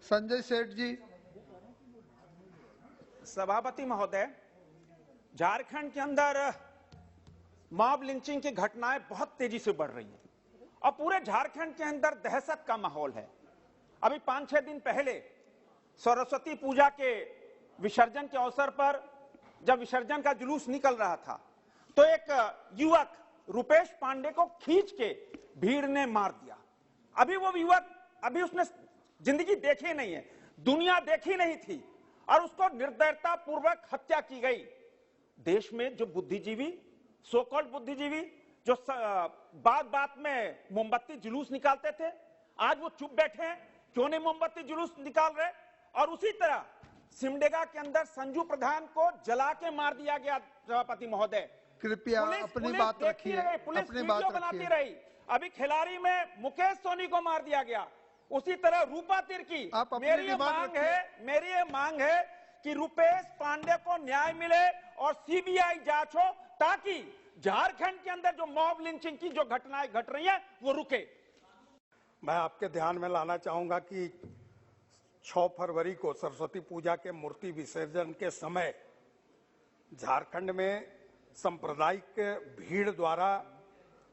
संजय सेठ जी। सभापति महोदय, झारखंड के अंदर मॉब लिंचिंग की घटनाएं बहुत तेजी से बढ़ रही हैं और पूरे झारखंड के अंदर दहशत का माहौल है। अभी 5-6 दिन पहले सरस्वती पूजा के विसर्जन के अवसर पर जब विसर्जन का जुलूस निकल रहा था तो एक युवक रुपेश पांडे को खींच के भीड़ ने मार दिया। अभी वो युवक अभी उसने जिंदगी देखी नहीं है, दुनिया देखी नहीं थी और उसको निर्दयता पूर्वक हत्या की गई। देश में जो बुद्धिजीवी, सो कॉल्ड बुद्धिजीवी जो बात बात में मोमबत्ती जुलूस निकालते थे, आज वो चुप बैठे हैं, क्यों नहीं मोमबत्ती जुलूस निकाल रहे। और उसी तरह सिमडेगा के अंदर संजू प्रधान को जला के मार दिया गया। सभापति महोदय, कृपया अपनी बात रखिए, पुलिस अपनी वीडियो बात बनाती रखिए। रही। अभी खिलाड़ी में मुकेश सोनी को मार दिया गया। उसी तरह रूपा तिर्की। मेरी ये मांग है कि रुपेश पांडे को न्याय मिले और सीबीआई जांच हो ताकि झारखंड के अंदर जो मॉब लिंचिंग की जो घटनाएं घट रही हैं वो रुके। मैं आपके ध्यान में लाना चाहूंगा कि 6 फरवरी को सरस्वती पूजा के मूर्ति विसर्जन के समय झारखंड में सांप्रदायिक भीड़ द्वारा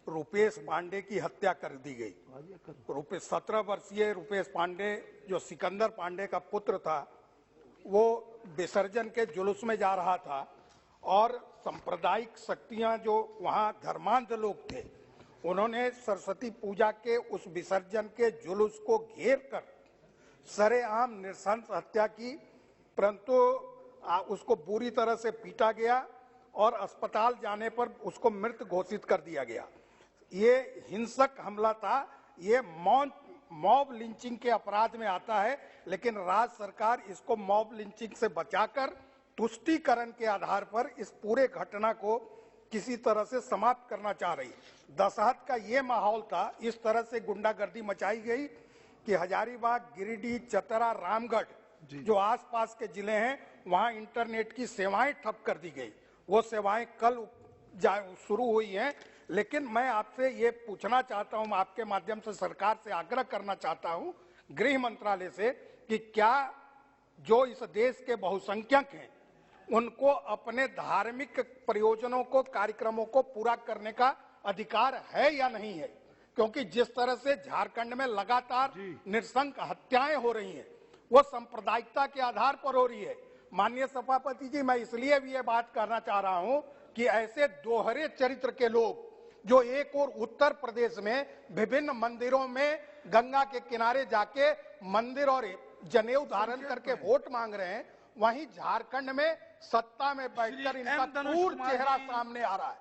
रुपेश पांडे की हत्या कर दी गई। 17 वर्षीय रुपेश पांडे जो सिकंदर पांडे का पुत्र था, वो विसर्जन के जुलूस में जा रहा था और सांप्रदायिक शक्तियां जो वहां धर्मांध लोग थे, उन्होंने सरस्वती पूजा के उस विसर्जन के जुलूस को घेर कर सरेआम नृशंस हत्या की, परंतु उसको बुरी तरह से पीटा गया और अस्पताल जाने पर उसको मृत घोषित कर दिया गया। ये हिंसक हमला था, ये मॉब लिंचिंग के अपराध में आता है, लेकिन राज्य सरकार इसको मॉब लिंचिंग से बचाकर तुष्टीकरण के आधार पर इस पूरे घटना को किसी तरह से समाप्त करना चाह रही है। दशहत का ये माहौल था, इस तरह से गुंडागर्दी मचाई गई कि हजारीबाग, गिरिडीह, चतरा, रामगढ़ जो आसपास के जिले हैं, वहां इंटरनेट की सेवाएं ठप कर दी गई। वो सेवाएं कल शुरू हुई हैं, लेकिन मैं आपसे ये पूछना चाहता हूं, आपके माध्यम से सरकार से आग्रह करना चाहता हूं, गृह मंत्रालय से, कि क्या जो इस देश के बहुसंख्यक हैं उनको अपने धार्मिक प्रयोजनों को, कार्यक्रमों को पूरा करने का अधिकार है या नहीं है। क्योंकि जिस तरह से झारखंड में लगातार नृशंस हत्याएं हो रही हैं, वो सांप्रदायिकता के आधार पर हो रही है। माननीय सभापति जी, मैं इसलिए भी ये बात करना चाह रहा हूं कि ऐसे दोहरे चरित्र के लोग जो एक और उत्तर प्रदेश में विभिन्न मंदिरों में गंगा के किनारे जाके मंदिर और जनेऊ धारण करके वोट मांग रहे हैं, वहीं झारखंड में सत्ता में बैठकर इनका क्रूर चेहरा सामने आ रहा है।